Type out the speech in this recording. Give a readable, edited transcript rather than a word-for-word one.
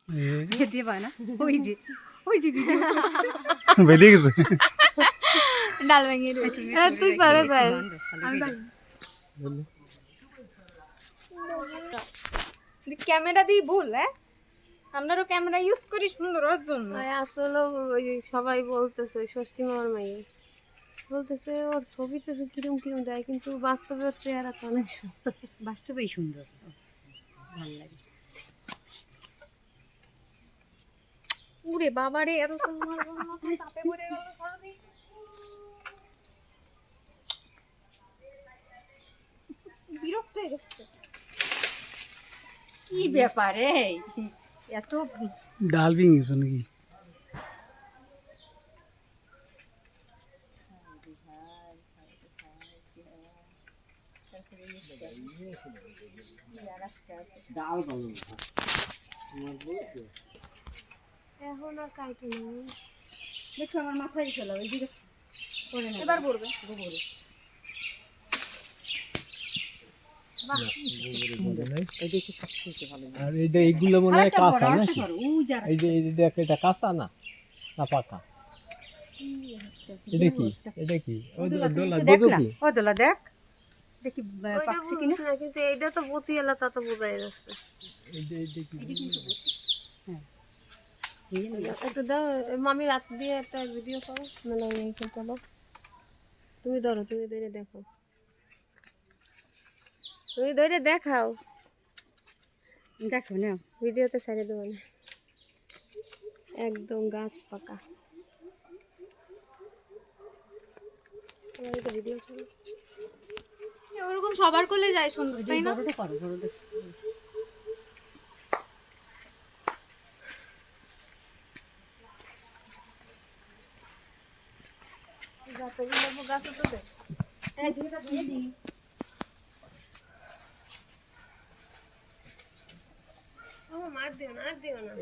দিয়ে পায় না ওই যে ভিডিও বেরিয়ে গেছে ডাল ভেঙে তুই পারে ভাই আমি পারি ক্যামেরা দিয়ে বল আপনারও ক্যামেরা ইউজ করি সুন্দর হওয়ার জন্য। আসলে ওই সবাই বলতেছে ষষ্ঠী মামার মাইয়ে বলতেছে ওর ছবিতে যে কিরম কিরম দেয় কিন্তু বাস্তবে ওর চেহারা তো অনেক সুন্দর বাস্তবেই সুন্দর ভালো লাগে উরে বাবারে এত সুন্দর চাপে পড়ে গেল সারাদিন। বিরক্ত হয়ে গেছে কি ব্যাপারে এত ডাল ভেঙে গেছে নাকি এখন আর কাইতে নেই দেখো আমার মাথায় ফেলা ওই দিকে পড়ে না এবার পড়বে গোবরে আর এইটা এইগুলো মনে হয় কাঁচা নাকি ও যারা এই যে দেখ এটা কাঁচা না না পাকা এটা কি ওই ডোলা দেখ দেখো না কি ও দোলা দেখ দেখি ওইটা পাকছে কিনা বুঝছি না কিন্তু এইটা তো বতি এলা তা তো বোঝাই যাচ্ছে একটু দাও মামি রাত দিয়ে একটা ভিডিও করো মানে এইখানে চলো তুমি ধরো তুমি ধরে দেখো তুমি ধরে দেখাও দেখো না ভিডিওতে ছেড়ে দেবো না একদম গাছ পাকা ভিডিও করো ওরকম সবার করলে যায় সুন্দর তাই না? বড়টা করো বড়টা গাছ তো দেখ এই দুইটা দিয়ে দিই মার দিও না আর দিও না